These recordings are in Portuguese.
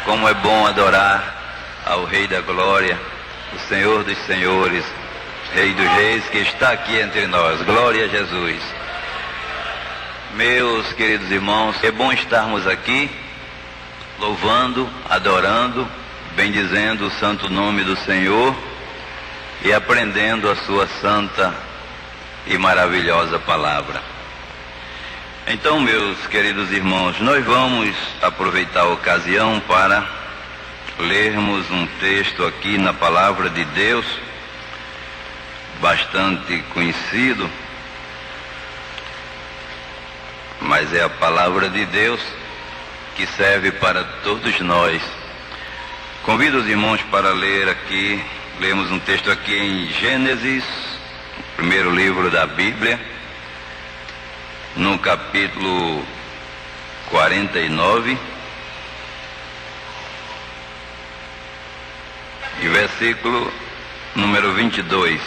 Como é bom adorar ao Rei da Glória, o Senhor dos Senhores, Rei dos Reis, que está aqui entre nós. Glória a Jesus. Meus queridos irmãos, é bom estarmos aqui, louvando, adorando, bendizendo o santo nome do Senhor e aprendendo a sua santa e maravilhosa palavra. Então, meus queridos irmãos, nós vamos aproveitar a ocasião para lermos um texto aqui na palavra de Deus, bastante conhecido, mas é a palavra de Deus que serve para todos nós. Convido os irmãos para ler aqui, lemos um texto aqui em Gênesis, o primeiro livro da Bíblia, no capítulo 49, e versículo número 22,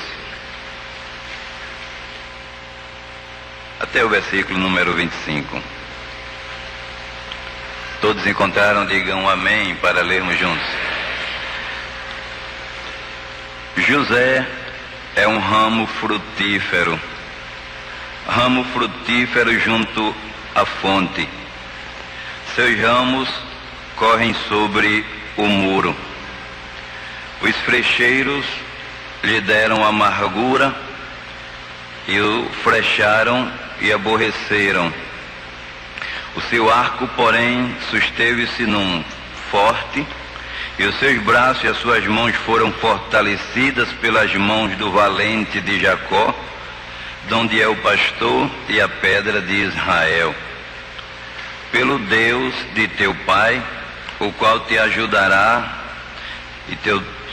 até o versículo número 25. Todos encontraram? Digam amém para lermos juntos. José é um ramo frutífero junto à fonte. Seus ramos correm sobre o muro. Os frecheiros lhe deram amargura e o frecharam e aborreceram. O seu arco, porém, susteve-se num forte, e os seus braços e as suas mãos foram fortalecidas pelas mãos do valente de Jacó, donde é o pastor e a pedra de Israel. Pelo Deus de teu pai, o qual te ajudará,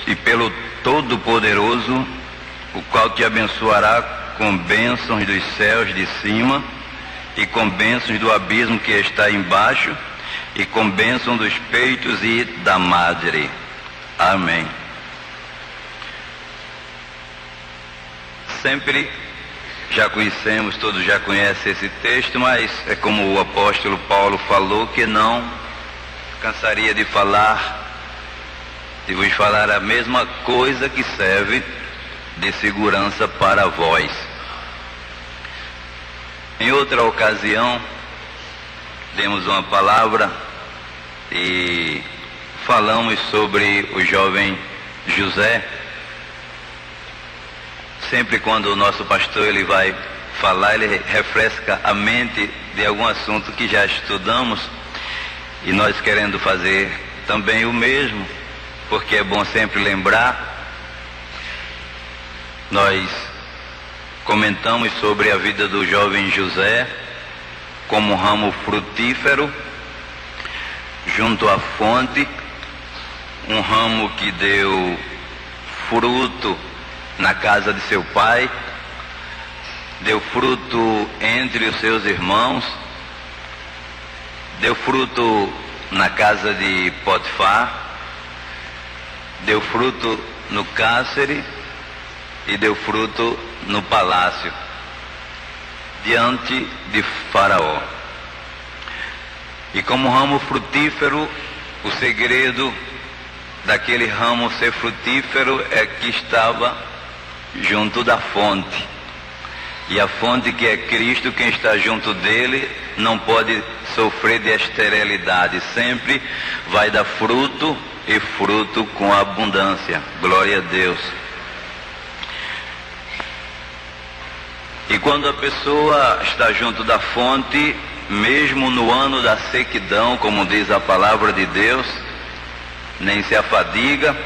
e pelo Todo-Poderoso, o qual te abençoará com bênçãos dos céus de cima, e com bênçãos do abismo que está embaixo, e com bênção dos peitos e da madre. Amém. Sempre já conhecemos, todos já conhecem esse texto, mas é como o apóstolo Paulo falou, que não cansaria de vos falar a mesma coisa que serve de segurança para vós. Em outra ocasião, demos uma palavra e falamos sobre o jovem José. Sempre quando o nosso pastor ele vai falar, ele refresca a mente de algum assunto que já estudamos, e nós querendo fazer também o mesmo, porque é bom sempre lembrar. Nós comentamos sobre a vida do jovem José como um ramo frutífero junto à fonte, um ramo que deu fruto na casa de seu pai, deu fruto entre os seus irmãos, deu fruto na casa de Potifar, deu fruto no cárcere e deu fruto no palácio, diante de Faraó. E como ramo frutífero, o segredo daquele ramo ser frutífero é que estava junto da fonte. E a fonte, que é Cristo, quem está junto dele não pode sofrer de esterilidade, sempre vai dar fruto, e fruto com abundância. Glória a Deus. E quando a pessoa está junto da fonte, mesmo no ano da sequidão, como diz a palavra de Deus, nem se afadiga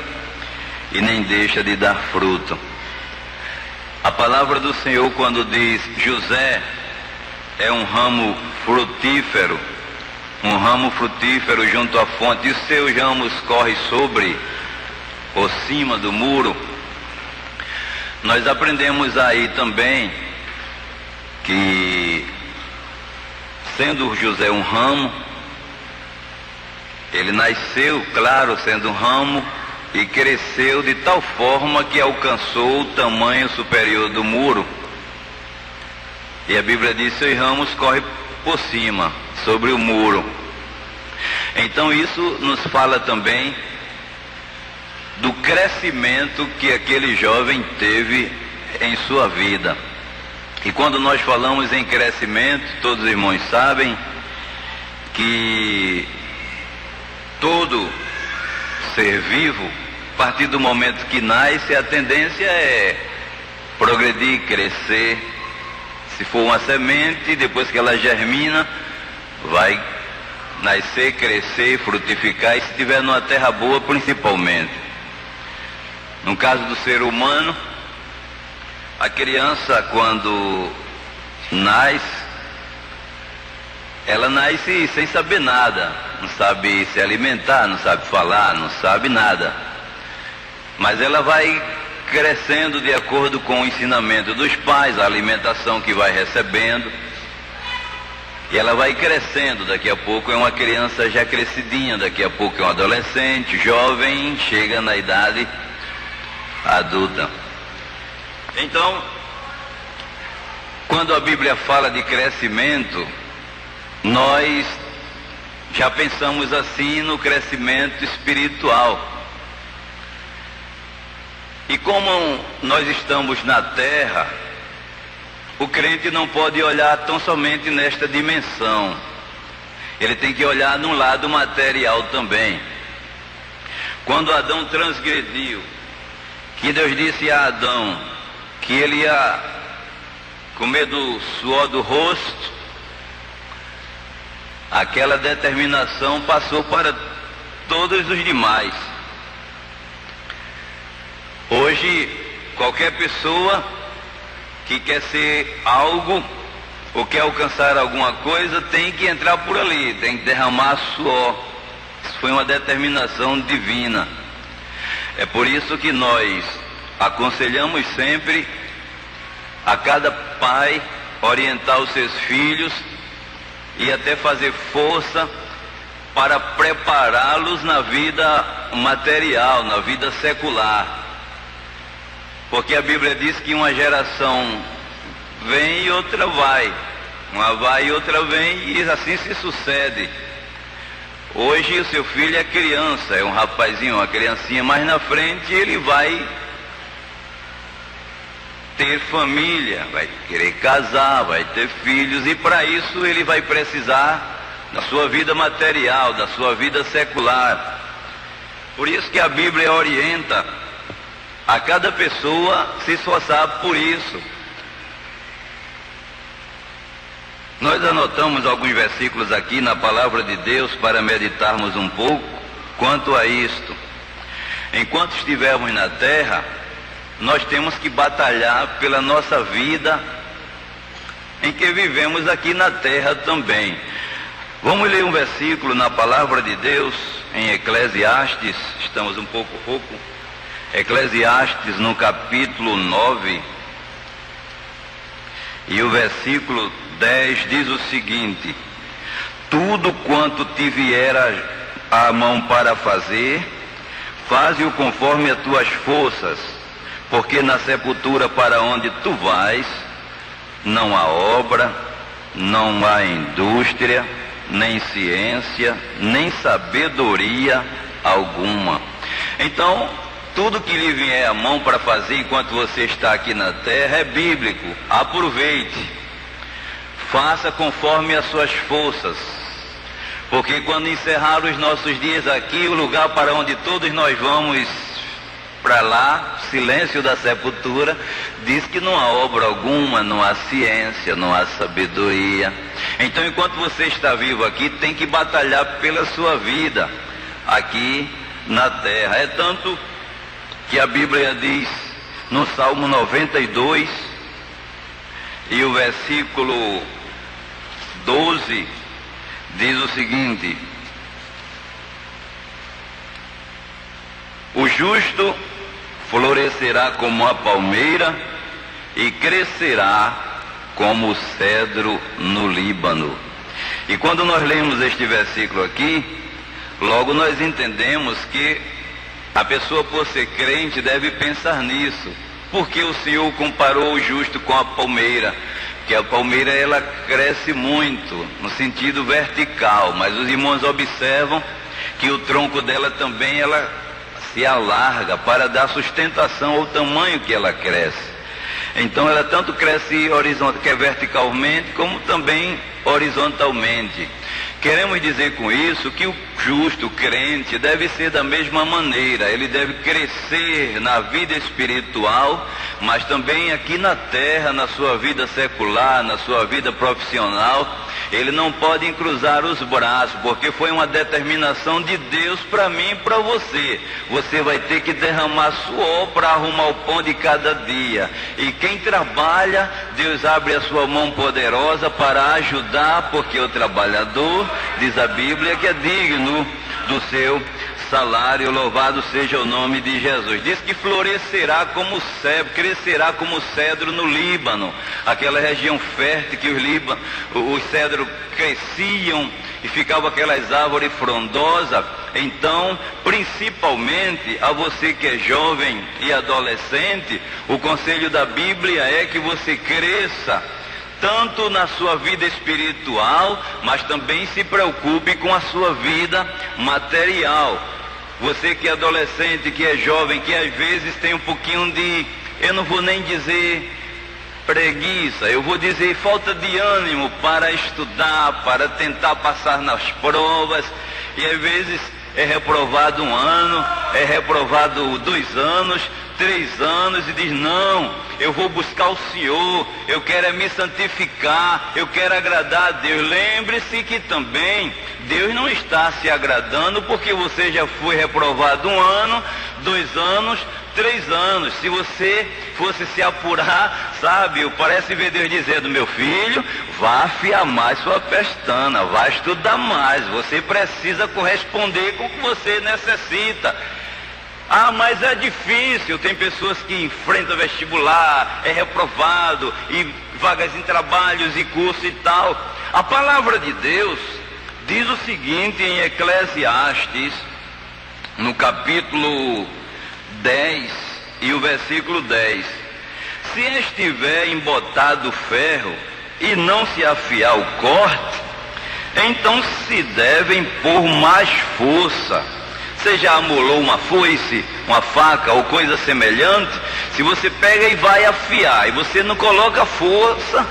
e nem deixa de dar fruto. A palavra do Senhor, quando diz José é um ramo frutífero junto à fonte, e os seus ramos correm sobre ou cima do muro, nós aprendemos aí também que, sendo José um ramo, ele nasceu, claro, sendo um ramo, e cresceu de tal forma que alcançou o tamanho superior do muro. E a Bíblia diz que seus ramos correm por cima, sobre o muro. Então isso nos fala também do crescimento que aquele jovem teve em sua vida. E quando nós falamos em crescimento, todos os irmãos sabem que todo ser vivo, a partir do momento que nasce, a tendência é progredir, crescer. Se for uma semente, depois que ela germina, vai nascer, crescer, frutificar, e se estiver numa terra boa, principalmente. No caso do ser humano, a criança, quando nasce, ela nasce sem saber nada, não sabe se alimentar, não sabe falar, não sabe nada. Mas ela vai crescendo de acordo com o ensinamento dos pais, a alimentação que vai recebendo. E ela vai crescendo, daqui a pouco é uma criança já crescidinha, daqui a pouco é um adolescente, jovem, chega na idade adulta. Então, quando a Bíblia fala de crescimento, nós já pensamos assim no crescimento espiritual. E como nós estamos na terra, o crente não pode olhar tão somente nesta dimensão. Ele tem que olhar num lado material também. Quando Adão transgrediu, que Deus disse a Adão que ele ia comer do suor do rosto, aquela determinação passou para todos os demais. Hoje, qualquer pessoa que quer ser algo ou quer alcançar alguma coisa tem que entrar por ali, tem que derramar suor. Isso foi uma determinação divina. É por isso que nós aconselhamos sempre a cada pai orientar os seus filhos e até fazer força para prepará-los na vida material, na vida secular. Porque a Bíblia diz que uma geração vem e outra vai. Uma vai e outra vem, e assim se sucede. Hoje o seu filho é criança, é um rapazinho, uma criancinha, mas na frente ele vai ter família, vai querer casar, vai ter filhos, e para isso ele vai precisar da sua vida material, da sua vida secular. Por isso que a Bíblia orienta a cada pessoa se esforçar por isso. Nós anotamos alguns versículos aqui na palavra de Deus para meditarmos um pouco quanto a isto. Enquanto estivermos na terra, nós temos que batalhar pela nossa vida em que vivemos aqui na terra também. Vamos ler um versículo na palavra de Deus em Eclesiastes, estamos um pouco rouco. Eclesiastes no capítulo 9 e o versículo 10 diz o seguinte: tudo quanto te vier a mão para fazer, faze-o conforme as tuas forças, porque na sepultura para onde tu vais, não há obra, não há indústria, nem ciência, nem sabedoria alguma. Então, tudo que lhe vier a mão para fazer enquanto você está aqui na terra é bíblico. Aproveite, faça conforme as suas forças, porque quando encerrar os nossos dias aqui, o lugar para onde todos nós vamos para lá, silêncio da sepultura, diz que não há obra alguma, não há ciência, não há sabedoria. Então, enquanto você está vivo aqui, tem que batalhar pela sua vida aqui na terra. É tanto que a Bíblia diz no Salmo 92 e o versículo 12 diz o seguinte: o justo florescerá como a palmeira e crescerá como o cedro no Líbano. E quando nós lemos este versículo aqui, logo nós entendemos que a pessoa, por ser crente, deve pensar nisso. Porque o Senhor comparou o justo com a palmeira? que a palmeira ela cresce muito no sentido vertical, mas os irmãos observam que o tronco dela também ela se alarga para dar sustentação ao tamanho que ela cresce. Então ela tanto cresce verticalmente como também horizontalmente. Queremos dizer com isso que o justo, o crente, deve ser da mesma maneira. Ele deve crescer na vida espiritual, mas também aqui na terra, na sua vida secular, na sua vida profissional. Ele não pode cruzar os braços, porque foi uma determinação de Deus para mim e para você. Você vai ter que derramar suor para arrumar o pão de cada dia. E quem trabalha, Deus abre a sua mão poderosa para ajudar, porque o trabalhador, diz a Bíblia, que é digno do seu salário. Louvado seja o nome de Jesus. Diz que florescerá como cedro, crescerá como cedro no Líbano, aquela região fértil que os cedros cresciam e ficavam aquelas árvores frondosas. Então, principalmente a você que é jovem e adolescente, o conselho da Bíblia é que você cresça tanto na sua vida espiritual, mas também se preocupe com a sua vida material. Você que é adolescente, que é jovem, que às vezes tem um pouquinho de, eu não vou nem dizer preguiça, eu vou dizer falta de ânimo para estudar, para tentar passar nas provas, e às vezes é reprovado 1 ano, é reprovado 2 anos, 3 anos, e diz: não, eu vou buscar o Senhor, eu quero me santificar, eu quero agradar a Deus. Lembre-se que também Deus não está se agradando porque você já foi reprovado 1 ano, 2 anos, 3 anos. Se você fosse se apurar, sabe, parece ver Deus dizendo: meu filho, vá afiar mais sua pestana, vá estudar mais, você precisa corresponder com o que você necessita. Ah, mas é difícil, tem pessoas que enfrentam vestibular, é reprovado, e vagas em trabalhos e curso e tal. A palavra de Deus diz o seguinte em Eclesiastes, no capítulo 10 e o versículo 10: se estiver embotado o ferro e não se afiar o corte, então se devem pôr mais força. Você já amolou uma foice, uma faca ou coisa semelhante? Se você pega e vai afiar e você não coloca força,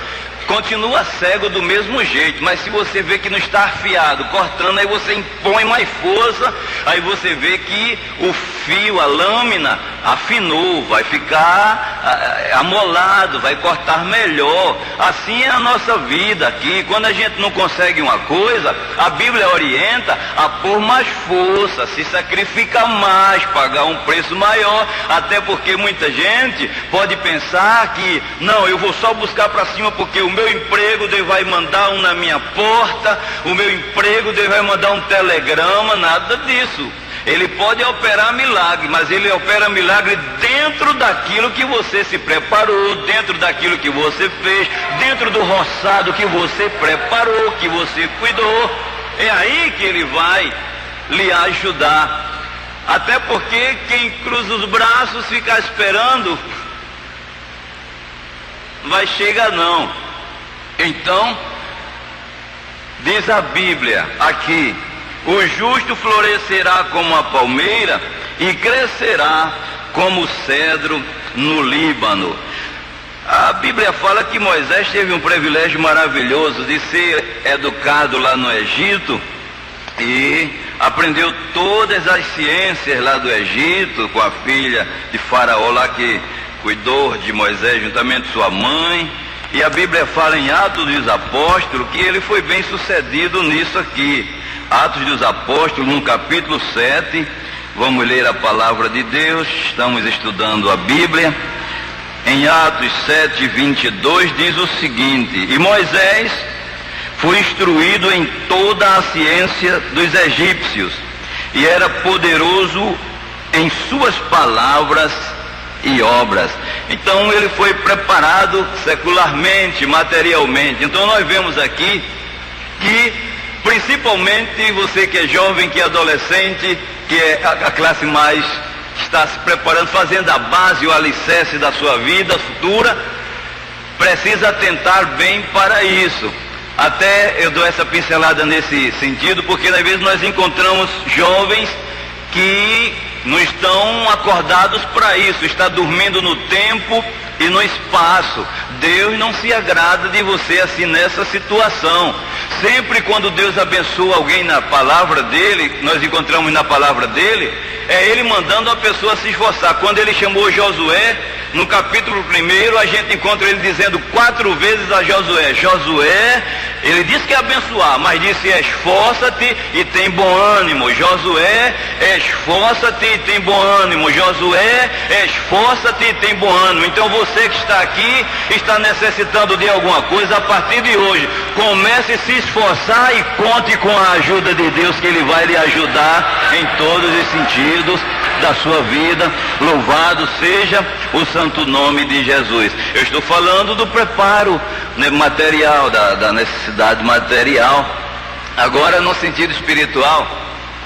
continua cego do mesmo jeito. Mas se você vê que não está afiado, cortando, aí você impõe mais força, aí você vê que o fio, a lâmina, afinou, vai ficar amolado, vai cortar melhor. Assim é a nossa vida aqui. Quando a gente não consegue uma coisa, a Bíblia orienta a pôr mais força, se sacrificar mais, pagar um preço maior. Até porque muita gente pode pensar que não, eu vou só buscar para cima porque o meu emprego Deus vai mandar um na minha porta, o meu emprego Deus vai mandar um telegrama. Nada disso. Ele pode operar milagre, mas ele opera milagre dentro daquilo que você se preparou, dentro daquilo que você fez, dentro do roçado que você preparou, que você cuidou. É aí que ele vai lhe ajudar. Até porque quem cruza os braços, ficar esperando, vai chegar não. Então, diz a Bíblia aqui: o justo florescerá como a palmeira e crescerá como o cedro no Líbano. A Bíblia fala que Moisés teve um privilégio maravilhoso de ser educado lá no Egito e aprendeu todas as ciências lá do Egito com a filha de Faraó lá que cuidou de Moisés juntamente com sua mãe. E a Bíblia fala em Atos dos Apóstolos que ele foi bem sucedido nisso aqui. Atos dos Apóstolos, no capítulo 7, vamos ler a palavra de Deus, estamos estudando a Bíblia. Em Atos 7, 22 diz o seguinte: e Moisés foi instruído em toda a ciência dos egípcios, e era poderoso em suas palavras e obras. Então ele foi preparado secularmente, materialmente. Então nós vemos aqui que, principalmente você que é jovem, que é adolescente, que é a classe mais está se preparando, fazendo a base, o alicerce da sua vida futura, precisa atentar bem para isso. Até eu dou essa pincelada nesse sentido, porque às vezes nós encontramos jovens que não estão acordados para isso, está dormindo no tempo e no espaço. Deus não se agrada de você assim nessa situação. Sempre quando Deus abençoa alguém na palavra dele, nós encontramos na palavra dele, é ele mandando a pessoa se esforçar. Quando ele chamou Josué, no capítulo 1, a gente encontra ele dizendo 4 vezes a Josué: Josué, ele disse que ia abençoar, mas disse: esforça-te e tem bom ânimo. Josué, esforça-te e tem bom ânimo. Josué, esforça-te e tem bom ânimo. Então você que está aqui, está necessitando de alguma coisa, a partir de hoje, comece a se esforçar e conte com a ajuda de Deus, que Ele vai lhe ajudar em todos os sentidos da sua vida. Louvado seja o santo nome de Jesus. Eu estou falando do preparo, né, material, da necessidade material. Agora, no sentido espiritual,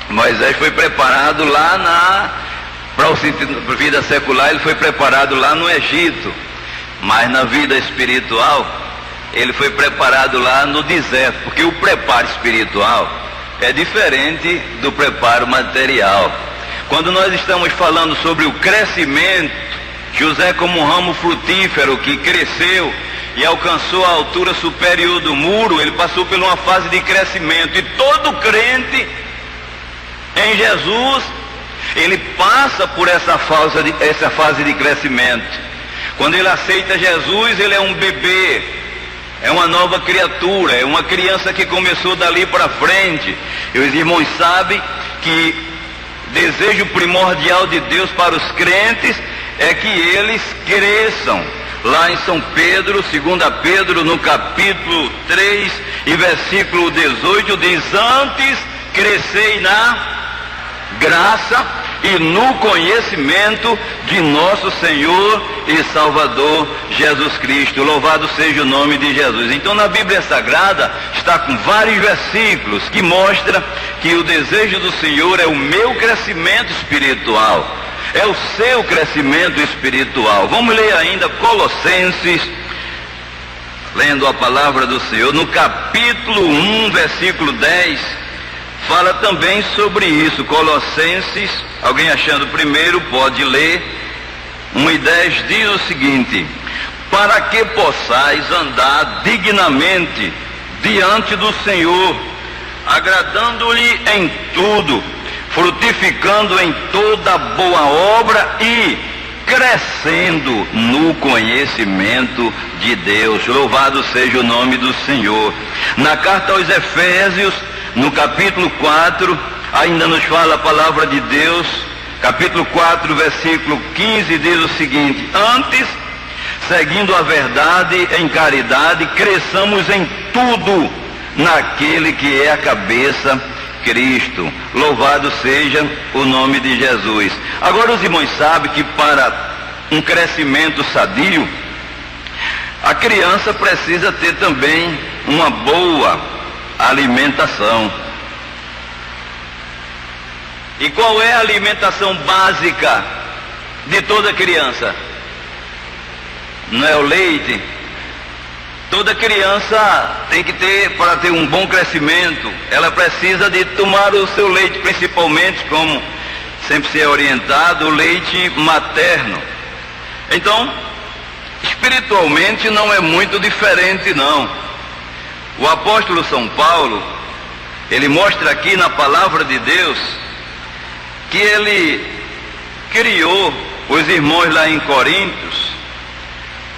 Moisés foi preparado lá para o sentido da vida secular, ele foi preparado lá no Egito, mas na vida espiritual ele foi preparado lá no deserto, porque o preparo espiritual é diferente do preparo material. Quando nós estamos falando sobre o crescimento, José, como um ramo frutífero que cresceu e alcançou a altura superior do muro, ele passou por uma fase de crescimento. E todo crente em Jesus, ele passa por essa fase de crescimento. Quando ele aceita Jesus, ele é um bebê, é uma nova criatura, é uma criança que começou dali para frente. E os irmãos sabem que desejo primordial de Deus para os crentes é que eles cresçam. Lá em São Pedro, 2 Pedro, no capítulo 3 e versículo 18, diz: antes crescei na graça e no conhecimento de nosso Senhor e Salvador Jesus Cristo. Louvado seja o nome de Jesus. Então, na Bíblia Sagrada está com vários versículos que mostram que o desejo do Senhor é o meu crescimento espiritual, é o seu crescimento espiritual. Vamos ler ainda Colossenses, lendo a palavra do Senhor, no capítulo 1, versículo 10, fala também sobre isso. Colossenses, alguém achando primeiro, pode ler. 1:10 diz o seguinte: para que possais andar dignamente diante do Senhor, agradando-lhe em tudo, frutificando em toda boa obra e crescendo no conhecimento de Deus. Louvado seja o nome do Senhor. Na carta aos Efésios, no capítulo 4, ainda nos fala a palavra de Deus. Capítulo 4, versículo 15 diz o seguinte: antes, seguindo a verdade em caridade, cresçamos em tudo naquele que é a cabeça, Cristo. Louvado seja o nome de Jesus. Agora os irmãos sabem que para um crescimento sadio, a criança precisa ter também uma boa alimentação. E qual é a alimentação básica de toda criança? Não é o leite? Toda criança tem que ter, para ter um bom crescimento, ela precisa de tomar o seu leite, principalmente, como sempre se é orientado, o leite materno. Então, espiritualmente não é muito diferente, não. O apóstolo São Paulo, ele mostra aqui na palavra de Deus que ele criou os irmãos lá em Coríntios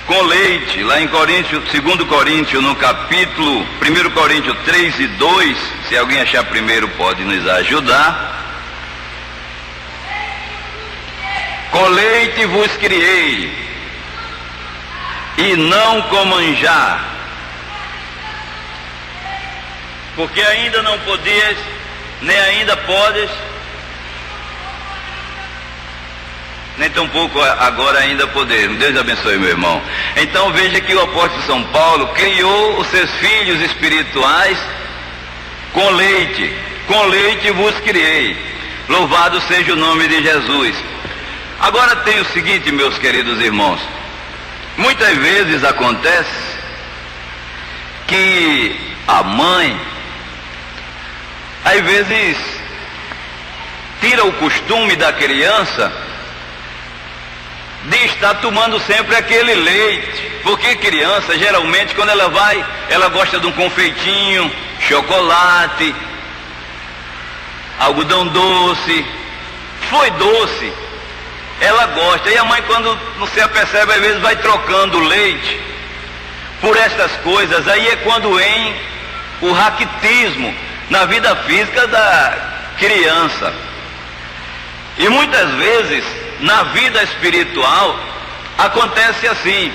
com leite. Lá em Coríntios, 2 Coríntios, no capítulo 1 Coríntios 3 e 2, se alguém achar primeiro pode nos ajudar. Com leite vos criei, e não com manjar, porque ainda não podias, nem ainda podes, nem tampouco agora ainda podemos. Deus abençoe, meu irmão. Então veja que o apóstolo São Paulo criou os seus filhos espirituais com leite vos criei. Louvado seja o nome de Jesus. Agora tem o seguinte, meus queridos irmãos, Muitas vezes acontece que a mãe, às vezes, tira o costume da criança de estar tomando sempre aquele leite, porque criança, geralmente, quando ela vai, ela gosta de um confeitinho, chocolate, algodão doce, foi doce, ela gosta, e a mãe, quando não se apercebe, às vezes vai trocando o leite por estas coisas. Aí é quando vem o raquitismo na vida física da criança. E muitas vezes na vida espiritual acontece assim.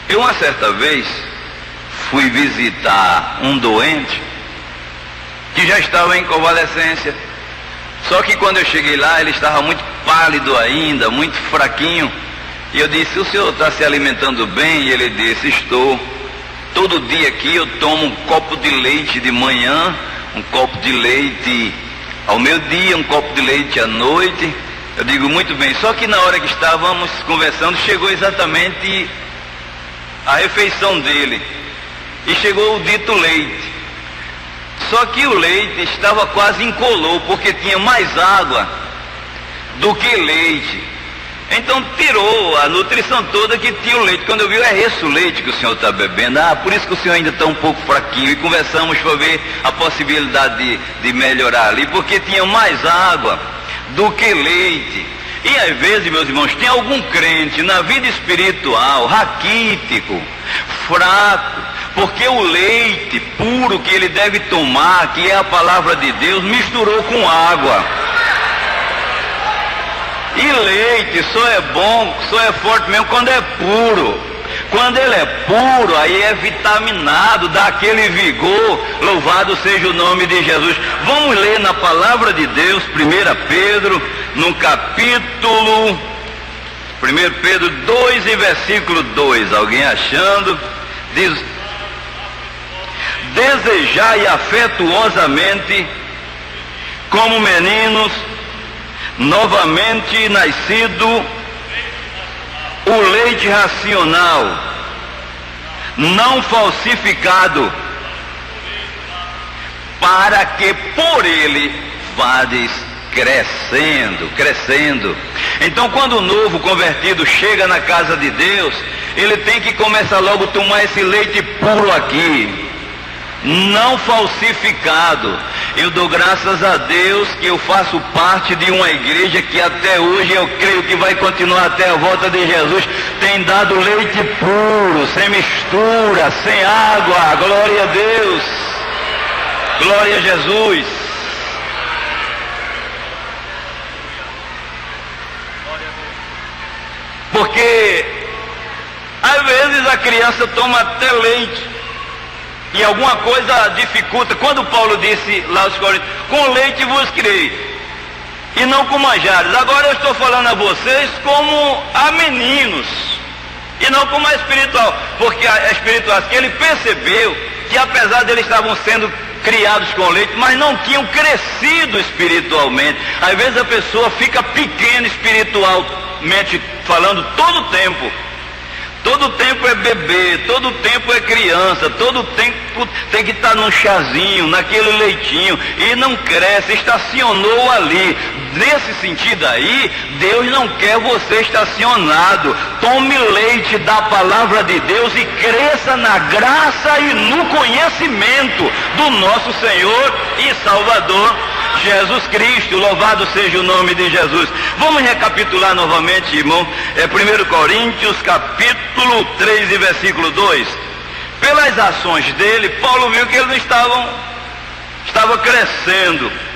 Eu uma certa vez fui visitar um doente que já estava em convalescência. Só que quando eu cheguei lá, ele estava muito pálido ainda, muito fraquinho. E eu disse: o senhor está se alimentando bem? E ele disse: estou. Todo dia aqui eu tomo um copo de leite de manhã, um copo de leite ao meio-dia, um copo de leite à noite. Eu digo: muito bem. Só que na hora que estávamos conversando, chegou exatamente a refeição dele. E chegou o dito leite. Só que o leite estava quase incolor, porque tinha mais água do que leite. Então tirou a nutrição toda que tinha o leite. Quando eu vi: é esse o leite que o senhor está bebendo? Ah, por isso que o senhor ainda está um pouco fraquinho. E conversamos para ver a possibilidade de melhorar ali, porque tinha mais água do que leite. E às vezes, meus irmãos, tem algum crente na vida espiritual raquítico, fraco, porque o leite puro que ele deve tomar, que é a palavra de Deus, misturou com água. E leite só é bom, só é forte mesmo quando é puro. Quando ele é puro, aí é vitaminado, dá aquele vigor. Louvado seja o nome de Jesus. Vamos ler na palavra de Deus, 1 Pedro, no capítulo 1 Pedro 2 e versículo 2. Alguém achando? Diz: desejai afetuosamente, como meninos novamente nascido, o leite racional, não falsificado, para que por ele vades crescendo. Então, quando o novo convertido chega na casa de Deus, ele tem que começar logo a tomar esse leite puro aqui, não falsificado. Eu dou graças a Deus que eu faço parte de uma igreja que até hoje, eu creio que vai continuar até a volta de Jesus, tem dado leite puro, sem mistura, sem água. Glória a Deus, glória a Jesus. Porque às vezes a criança toma até leite e alguma coisa dificulta. Quando Paulo disse lá aos Coríntios: com leite vos criei, e não com manjares. Agora eu estou falando a vocês como a meninos, e não como a espiritual, porque a espiritual, que ele percebeu que apesar de eles estavam sendo criados com leite, mas não tinham crescido espiritualmente. Às vezes a pessoa fica pequena espiritualmente falando todo o tempo. Todo tempo é bebê, todo tempo é criança, todo tempo tem que estar num chazinho, naquele leitinho, e não cresce, estacionou ali. Nesse sentido aí, Deus não quer você estacionado. Tome leite da palavra de Deus e cresça na graça e no conhecimento do nosso Senhor e Salvador Jesus Cristo. Louvado seja o nome de Jesus. Vamos recapitular novamente, irmão. 1 Coríntios capítulo 3 e versículo 2. Pelas ações dele, Paulo viu que eles não estavam crescendo.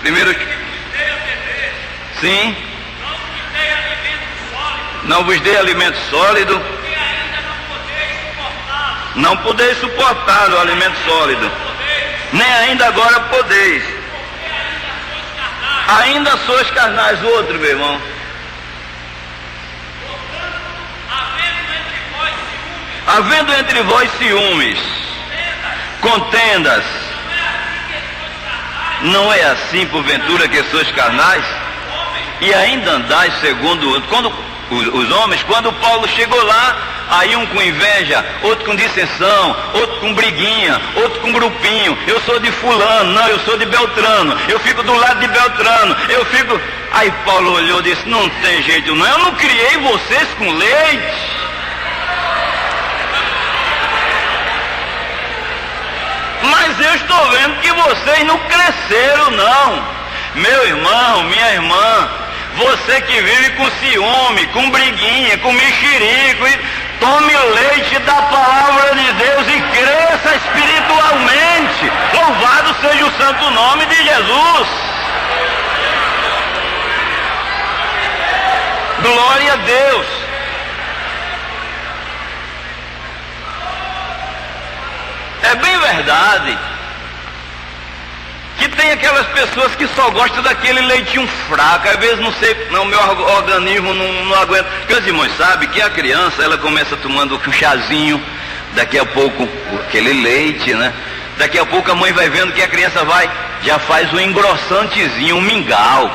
Primeiro, sim, não vos dei alimento sólido, não podeis suportar o alimento sólido, nem ainda agora podeis, ainda sois carnais. O outro, meu irmão: havendo entre vós ciúmes, contendas, não é assim porventura que sois carnais, e ainda andais segundo o outro? os homens, quando Paulo chegou lá, aí um com inveja, outro com dissensão, outro com briguinha, outro com grupinho. Eu sou de fulano, não, eu sou de Beltrano, eu fico do lado de Beltrano, eu fico... Aí Paulo olhou e disse, não tem jeito não, eu não criei vocês com leite. Mas eu estou vendo que vocês não cresceram não. Meu irmão, minha irmã, você que vive com ciúme, com briguinha, com mexerico, tome leite da palavra de Deus e cresça espiritualmente. Louvado seja o santo nome de Jesus. Glória a Deus. É bem verdade que tem aquelas pessoas que só gostam daquele leitinho fraco. Às vezes não sei, não, meu organismo não aguenta. Porque os irmãos sabem que a criança, ela começa tomando um chazinho, daqui a pouco aquele leite, né? Daqui a pouco a mãe vai vendo que a criança já faz um engrossantezinho, um mingau,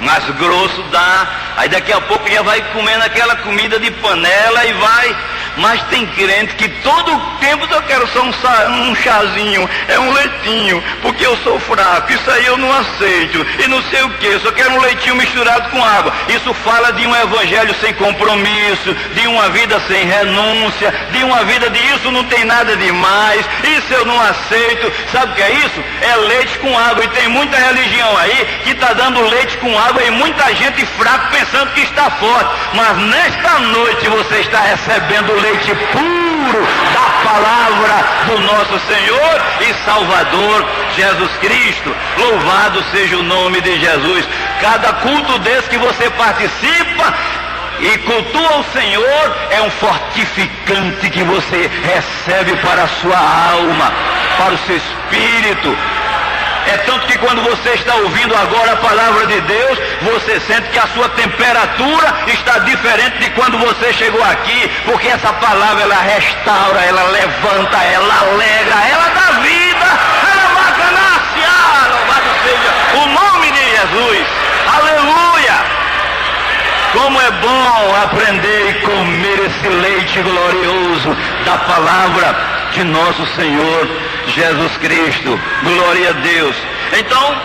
mais grosso dá. Aí daqui a pouco já vai comendo aquela comida de panela e vai. Mas tem crente que todo tempo eu quero só um chazinho, é um leitinho, porque eu sou fraco, isso aí eu não aceito, e não sei o que, eu só quero um leitinho misturado com água. Isso fala de um evangelho sem compromisso, de uma vida sem renúncia, de uma vida de isso não tem nada demais, isso eu não aceito. Sabe o que é isso? É leite com água, e tem muita religião aí que está dando leite com água e muita gente fraca pensando que está forte, mas nesta noite você está recebendo leite puro da palavra do nosso Senhor e Salvador Jesus Cristo. Louvado seja o nome de Jesus. Cada culto desse que você participa e cultua o Senhor é um fortificante que você recebe para a sua alma, para o seu espírito. É tanto que quando você está ouvindo agora a palavra de Deus, você sente que a sua temperatura está diferente de quando você chegou aqui, porque essa palavra ela restaura, ela levanta, ela alegra, ela dá vida, ela bacanácia. Louvado seja o nome de Jesus. Aleluia! Como é bom aprender e comer esse leite glorioso da palavra de nosso Senhor Jesus Cristo. Glória a Deus. Então,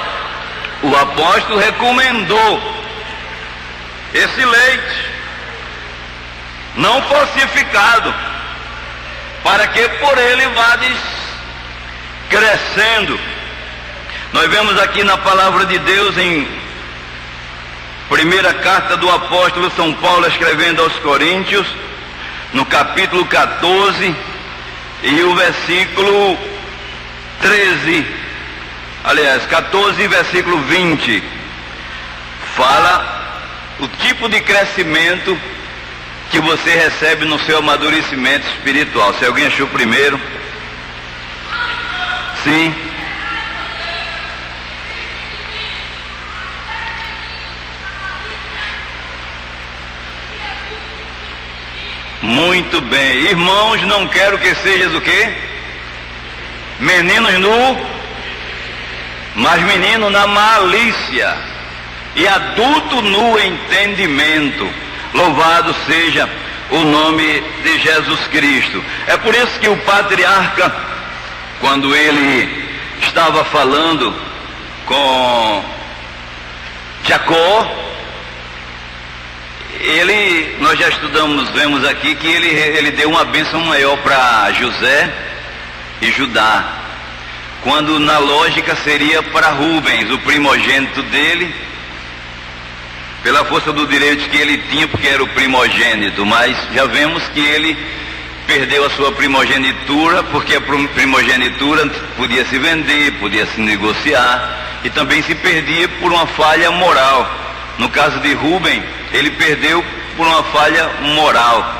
o apóstolo recomendou esse leite não falsificado, para que por ele vades crescendo. Nós vemos aqui na palavra de Deus, em primeira carta do apóstolo São Paulo escrevendo aos Coríntios, no capítulo 14 e o versículo 13, aliás, 14 versículo 20, fala o tipo de crescimento que você recebe no seu amadurecimento espiritual. Se alguém achou primeiro? Sim. Muito bem. Irmãos, não quero que sejas o quê? Meninos nu, mas menino na malícia, e adulto no entendimento. Louvado seja o nome de Jesus Cristo. É por isso que o patriarca, quando ele estava falando com Jacó, nós já estudamos, vemos aqui que ele deu uma bênção maior para José e Judá, quando na lógica seria para Rubens, o primogênito dele, pela força do direito que ele tinha, porque era o primogênito. Mas já vemos que ele perdeu a sua primogenitura, porque a primogenitura podia se vender, podia se negociar, e também se perdia por uma falha moral. No caso de Rubem, ele perdeu por uma falha moral,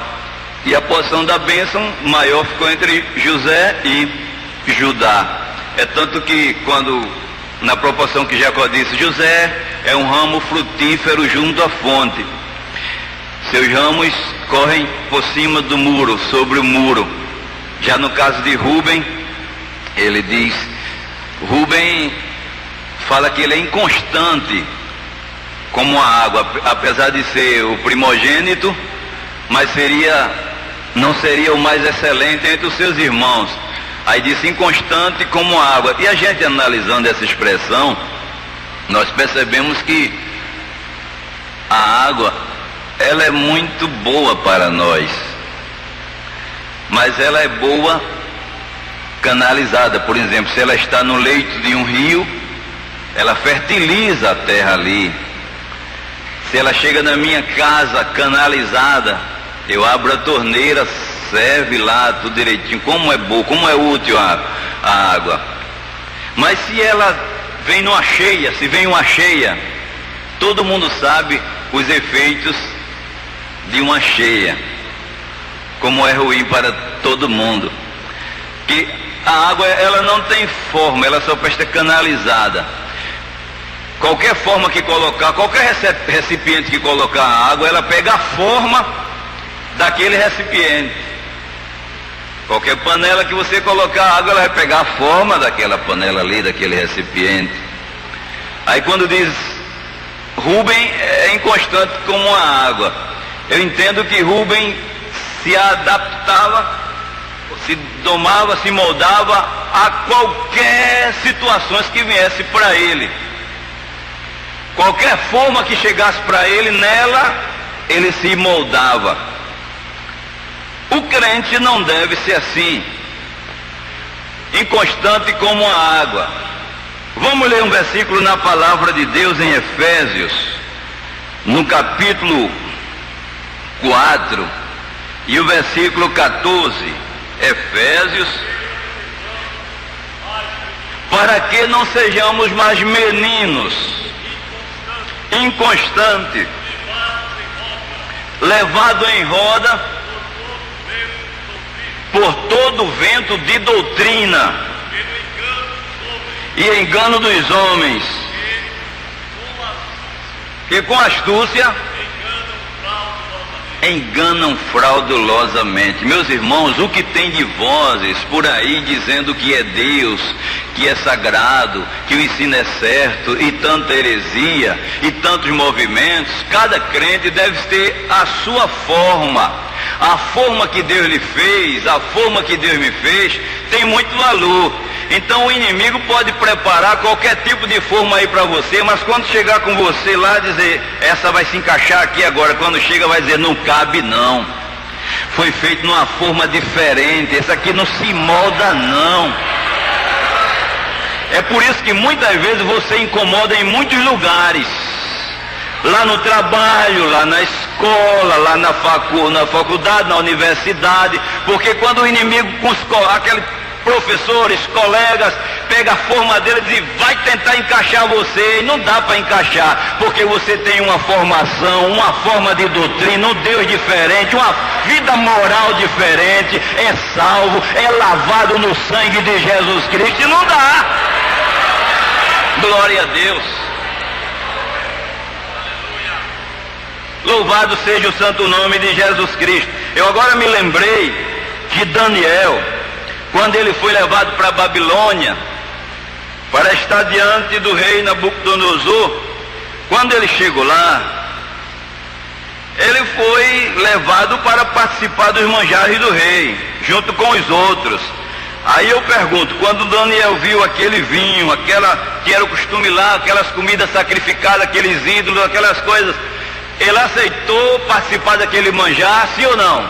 e a porção da bênção maior ficou entre José e Judá. É tanto que quando, na proporção que Jacó disse, José é um ramo frutífero junto à fonte, seus ramos correm por cima do muro, sobre o muro. Já no caso de Rubem, ele diz, Rubem fala que ele é inconstante, como a água, apesar de ser o primogênito, mas não seria o mais excelente entre os seus irmãos. Aí disse inconstante como a água. E a gente analisando essa expressão, nós percebemos que a água, ela é muito boa para nós, mas ela é boa canalizada. Por exemplo, se ela está no leito de um rio, ela fertiliza a terra ali. Se ela chega na minha casa canalizada, eu abro a torneira, serve lá tudo direitinho. Como é boa, como é útil a água. Mas se ela vem numa cheia, se vem uma cheia, todo mundo sabe os efeitos de uma cheia, como é ruim para todo mundo. Que a água, ela não tem forma, ela só presta canalizada. Qualquer forma que colocar, qualquer recipiente que colocar a água, ela pega a forma daquele recipiente. Qualquer panela que você colocar a água, ela vai pegar a forma daquela panela ali, daquele recipiente. Aí quando diz Rubem é inconstante como a água, eu entendo que Rubem se adaptava, se domava, se moldava a qualquer situações que viesse para ele. Qualquer forma que chegasse para ele, nela ele se moldava. O crente não deve ser assim, inconstante como a água. Vamos ler um versículo na palavra de Deus em Efésios, no capítulo 4 e o versículo 14. Efésios, para que não sejamos mais meninos, inconstantes, levado em roda por todo vento de doutrina e engano dos homens, que com astúcia enganam fraudulosamente. Meus irmãos, o que tem de vozes por aí dizendo que é Deus, que é sagrado, que o ensino é certo, e tanta heresia, e tantos movimentos, cada crente deve ter a sua forma. A forma que Deus lhe fez, a forma que Deus me fez, tem muito valor. Então o inimigo pode preparar qualquer tipo de forma aí para você, mas quando chegar com você lá, dizer, essa vai se encaixar aqui agora. Quando chega vai dizer, não cabe não. Foi feito numa forma diferente, essa aqui não se molda não. É por isso que muitas vezes você incomoda em muitos lugares. Lá no trabalho, lá na escola, lá na faculdade, na universidade, porque quando o inimigo, aquele professores, colegas, pega a forma dele e diz, vai tentar encaixar você, e não dá para encaixar, porque você tem uma formação, uma forma de doutrina, um Deus diferente, uma vida moral diferente, é salvo, é lavado no sangue de Jesus Cristo, e não dá. Glória a Deus. Louvado seja o santo nome de Jesus Cristo. Eu agora me lembrei que Daniel, quando ele foi levado para a Babilônia, para estar diante do rei Nabucodonosor, quando ele chegou lá, ele foi levado para participar dos manjares do rei, junto com os outros. Aí eu pergunto, quando Daniel viu aquele vinho, que era o costume lá, aquelas comidas sacrificadas, aqueles ídolos, aquelas coisas, ele aceitou participar daquele manjar, sim ou não?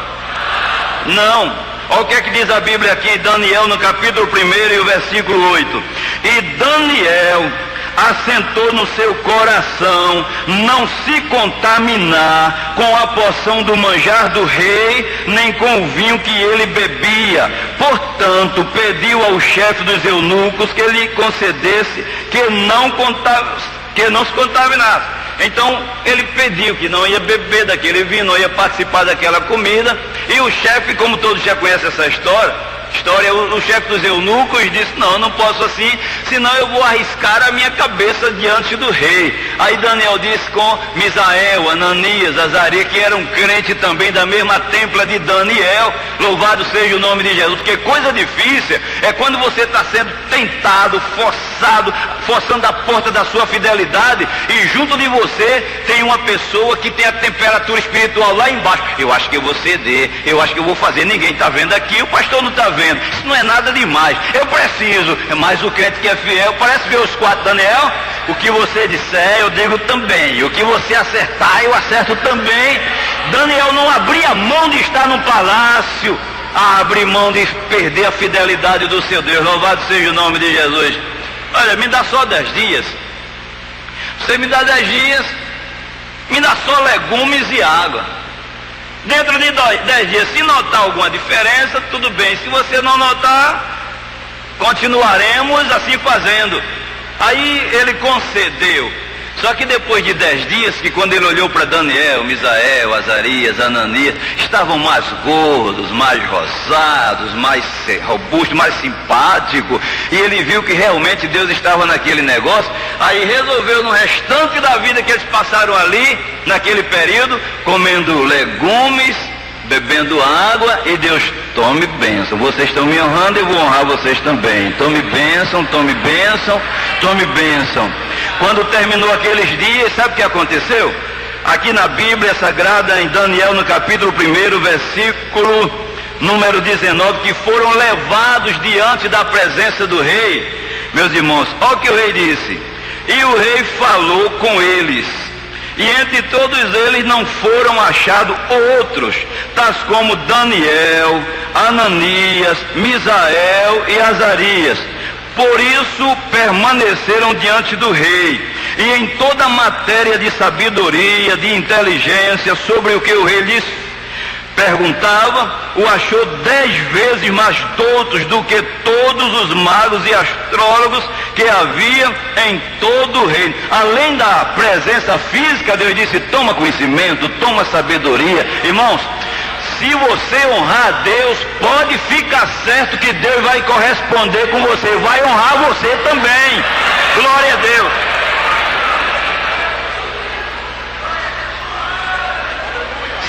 Não. Olha o que é que diz a Bíblia aqui em Daniel, no capítulo 1 e o versículo 8. E Daniel assentou no seu coração não se contaminar com a porção do manjar do rei, nem com o vinho que ele bebia. Portanto, pediu ao chefe dos eunucos que lhe concedesse que não se contaminasse. Então ele pediu que não ia beber daquele vinho, não ia participar daquela comida, e o chefe, como todos já conhecem essa história, história. O chefe dos eunucos disse: não, eu não posso assim, senão eu vou arriscar a minha cabeça diante do rei. Aí Daniel disse com Misael, Ananias, Azarias, que eram crentes também da mesma templa de Daniel: louvado seja o nome de Jesus. Porque coisa difícil é quando você está sendo tentado, forçando a porta da sua fidelidade, e junto de você tem uma pessoa que tem a temperatura espiritual lá embaixo. Eu acho que eu vou ceder, eu acho que eu vou fazer, ninguém está vendo aqui, o pastor não está vendo, isso não é nada demais, eu preciso. Mas o crente que é fiel parece ver os 4 Daniel: o que você disser eu digo também, o que você acertar eu acerto também. Daniel não abria mão de estar no palácio, abre mão de perder a fidelidade do seu Deus. Louvado seja o nome de Jesus. Olha, me dá só 10 dias. Você me dá 10 dias, me dá só legumes e água. Dentro de 10 dias, se notar alguma diferença, tudo bem. Se você não notar, continuaremos assim fazendo. Aí ele concedeu. Só que depois de 10 dias, que quando ele olhou para Daniel, Misael, Azarias, Ananias, estavam mais gordos, mais rosados, mais robustos, mais simpáticos, e ele viu que realmente Deus estava naquele negócio. Aí resolveu, no restante da vida que eles passaram ali, naquele período, comendo legumes, bebendo água, e Deus: tome bênção, vocês estão me honrando, eu vou honrar vocês também. Tome bênção, tome bênção, tome bênção. Quando terminou aqueles dias, sabe o que aconteceu? Aqui na Bíblia Sagrada, em Daniel, no capítulo 1, versículo número 19, que foram levados diante da presença do rei. Meus irmãos, olha o que o rei disse: e o rei falou com eles, e entre todos eles não foram achados outros, tais como Daniel, Ananias, Misael e Azarias. Por isso permaneceram diante do rei, e em toda matéria de sabedoria, de inteligência, sobre o que o rei lhes perguntava, o achou 10 vezes mais doutos do que todos os magos e astrólogos que havia em todo o reino. Além da presença física, Deus disse: toma conhecimento, toma sabedoria. Irmãos, se você honrar a Deus, pode ficar certo que Deus vai corresponder com você, vai honrar você também. Glória a Deus.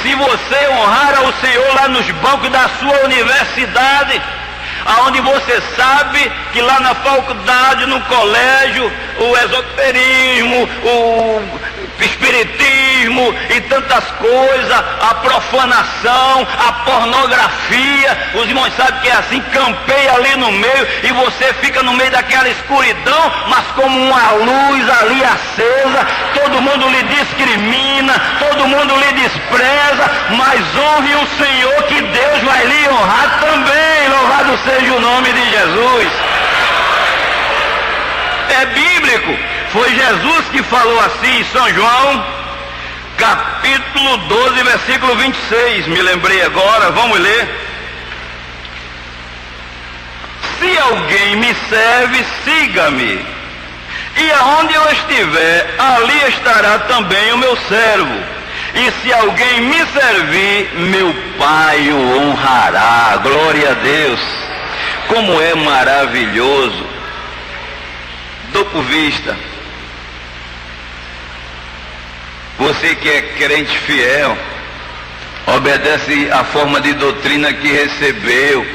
Se você honrar ao Senhor lá nos bancos da sua universidade, aonde você sabe que lá na faculdade, no colégio, o esoterismo, o espiritismo e tantas coisas, a profanação, a pornografia, os irmãos sabem que é assim, campeia ali no meio, e você fica no meio daquela escuridão, mas como uma luz ali acesa, todo mundo lhe discrimina, todo mundo lhe despreza, mas honre o Senhor, que Deus vai lhe honrar também. Louvado seja o nome de Jesus. É bíblico, foi Jesus que falou assim em São João, capítulo 12, versículo 26, me lembrei agora, vamos ler. Se alguém me serve, siga-me, e aonde eu estiver, ali estará também o meu servo, e se alguém me servir, meu Pai o honrará. Glória a Deus. Como é maravilhoso. Dou por vista, você que é crente fiel, obedece à forma de doutrina que recebeu.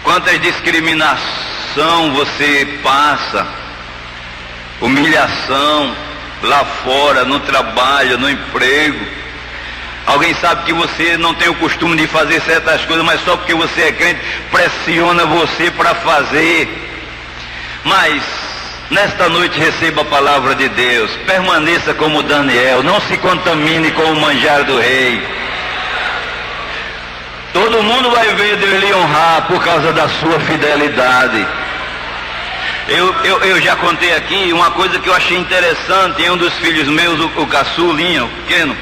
Quantas discriminação você passa, humilhação lá fora, no trabalho, no emprego. Alguém sabe que você não tem o costume de fazer certas coisas, mas só porque você é crente, pressiona você para fazer. Mas nesta noite receba a palavra de Deus, permaneça como Daniel, não se contamine com o manjar do rei. Todo mundo vai ver Deus lhe honrar por causa da sua fidelidade. Eu já contei aqui uma coisa que eu achei interessante em um dos filhos meus, o caçulinha, o pequeno.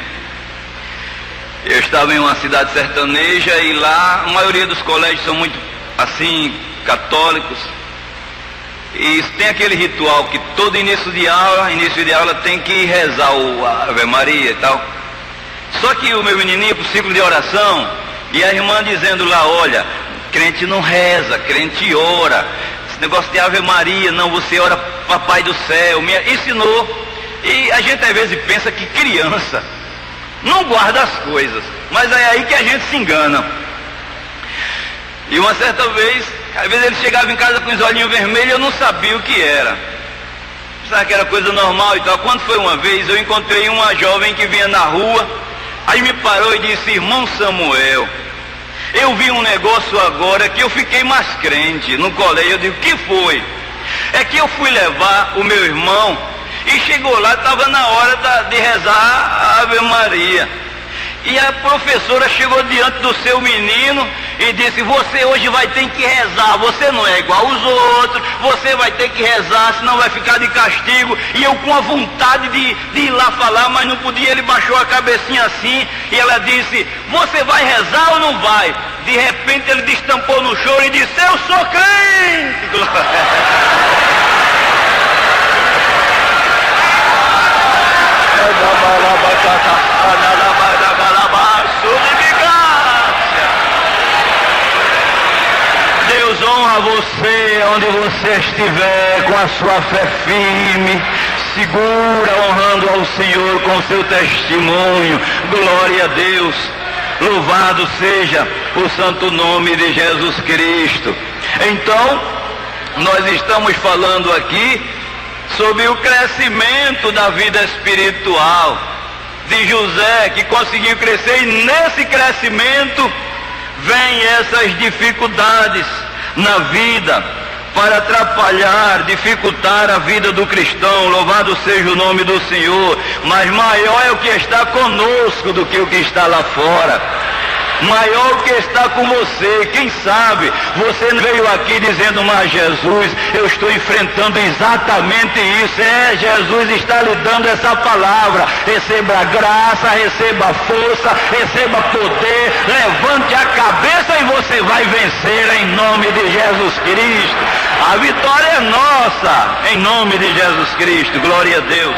Eu estava em uma cidade sertaneja e lá a maioria dos colégios são muito assim, católicos. E tem aquele ritual que todo início de aula tem que rezar o Ave Maria e tal. Só que o meu menininho, pro ciclo de oração, E a irmã dizendo lá, olha, crente não reza, crente ora. Esse negócio de Ave Maria, não, você ora Papai do Céu. Me ensinou. E a gente às vezes pensa que criança não guarda as coisas, mas é aí que a gente se engana. E uma certa vez, às vezes ele chegava em casa com os olhinhos vermelhos, eu não sabia o que era. Pensava que era coisa normal e tal. Quando foi uma vez, eu encontrei uma jovem que vinha na rua, aí me parou e disse, irmão Samuel, eu vi um negócio agora que eu fiquei mais crente no colégio. Eu digo, o que foi? É que eu fui levar o meu irmão e chegou lá, estava na hora de rezar a Ave Maria. E a professora chegou diante do seu menino e disse, você hoje vai ter que rezar, você não é igual aos outros, você vai ter que rezar, senão vai ficar de castigo. E eu com a vontade de ir lá falar, mas não podia, ele baixou a cabecinha assim, e ela disse, você vai rezar ou não vai? De repente ele destampou no choro e disse, eu sou crente! Deus honra você onde você estiver, com a sua fé firme, segura, honrando ao Senhor com seu testemunho. Glória a Deus, louvado seja o santo nome de Jesus Cristo. Então, nós estamos falando aqui sobre o crescimento da vida espiritual de José, que conseguiu crescer, e nesse crescimento vem essas dificuldades na vida para atrapalhar, dificultar a vida do cristão. Louvado seja o nome do Senhor. Mas maior é o que está conosco do que o que está lá fora. Maior o que está com você. Quem sabe você veio aqui dizendo, mas Jesus, eu estou enfrentando exatamente isso. Jesus está lhe dando essa palavra. Receba graça, receba força, receba poder, levante a cabeça e você vai vencer em nome de Jesus Cristo. A vitória é nossa em nome de Jesus Cristo. Glória a Deus.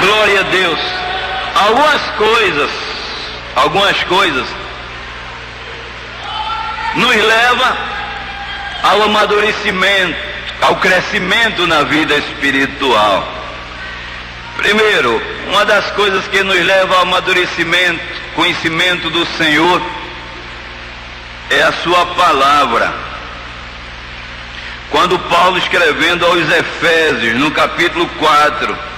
Glória a Deus. Algumas coisas nos leva ao amadurecimento, ao crescimento na vida espiritual. Primeiro, uma das coisas que nos leva ao amadurecimento, conhecimento do Senhor, é a sua palavra. Quando Paulo, escrevendo aos Efésios, no capítulo 4,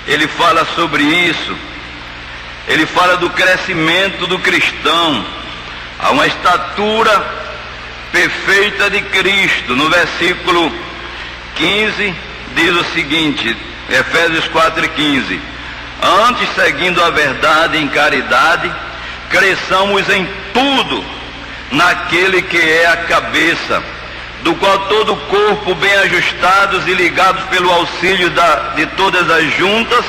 ele fala sobre isso. Ele fala do crescimento do cristão a uma estatura perfeita de Cristo. No versículo 15 diz o seguinte, Efésios 4:15: antes, seguindo a verdade em caridade, cresçamos em tudo naquele que é a cabeça, do qual todo o corpo, bem ajustados e ligados pelo auxílio de todas as juntas,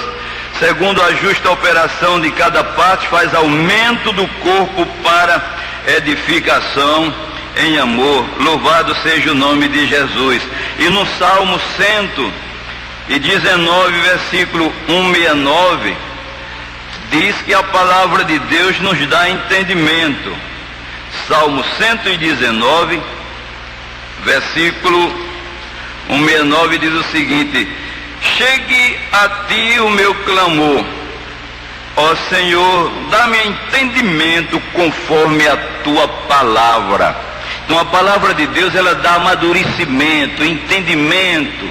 segundo a justa operação de cada parte, faz aumento do corpo para edificação em amor. Louvado seja o nome de Jesus. E no Salmo 119, versículo 169, diz que a palavra de Deus nos dá entendimento. Salmo 119, versículo 169 diz o seguinte: chegue a ti o meu clamor, ó Senhor, dá-me entendimento conforme a tua palavra. Então a palavra de Deus, ela dá amadurecimento, entendimento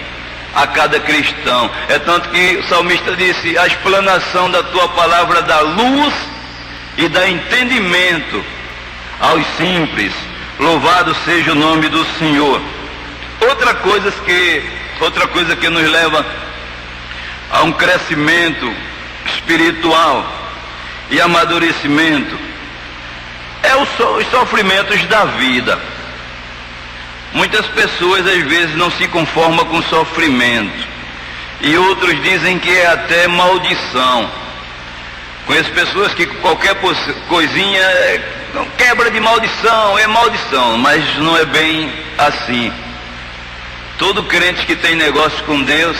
a cada cristão. É tanto que o salmista disse: a explanação da tua palavra dá luz e dá entendimento aos simples. Louvado seja o nome do Senhor. Outra coisa que nos leva a um crescimento espiritual e amadurecimento é os sofrimentos da vida. Muitas pessoas às vezes não se conformam com sofrimento, e outros dizem que é até maldição. Conheço pessoas que qualquer coisinha quebra de maldição, é maldição, mas não é bem assim. Todo crente que tem negócio com Deus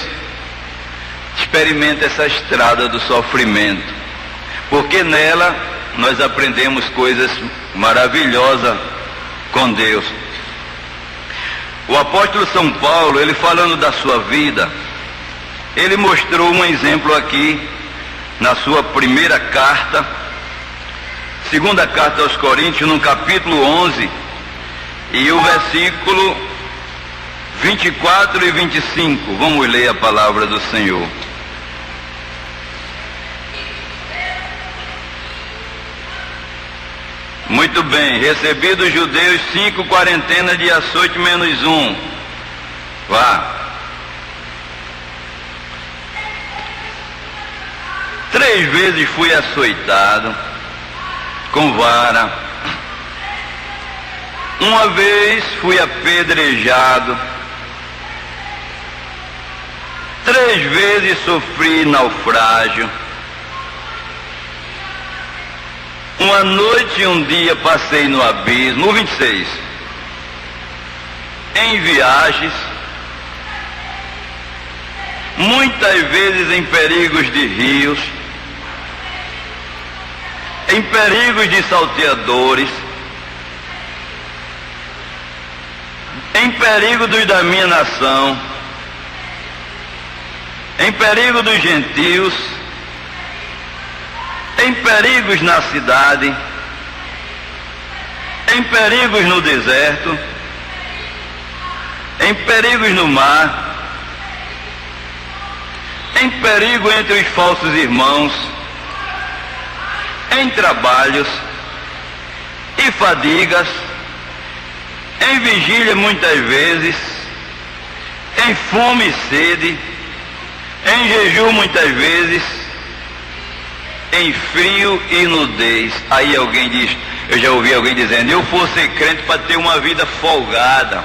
experimenta essa estrada do sofrimento, porque nela nós aprendemos coisas maravilhosas com Deus. O apóstolo São Paulo, ele falando da sua vida, ele mostrou um exemplo aqui na sua primeira carta, segunda carta aos Coríntios, no capítulo 11, e o versículo 24 e 25. Vamos ler a palavra do Senhor. Muito bem. Recebi dos judeus 5 quarentenas de açoite menos 1. Vá. 3 vezes fui açoitado com vara. 1 vez fui apedrejado. 3 vezes sofri naufrágio. 1 noite e 1 dia passei no abismo. 26. Em viagens, muitas vezes em perigos de rios, em perigos de salteadores, em perigo dos da minha nação, em perigo dos gentios, em perigos na cidade, em perigos no deserto, em perigos no mar, em perigo entre os falsos irmãos, em trabalhos e fadigas, em vigília muitas vezes, em fome e sede, em jejum muitas vezes, em frio e nudez. Aí alguém diz, eu já ouvi alguém dizendo, eu vou ser crente para ter uma vida folgada,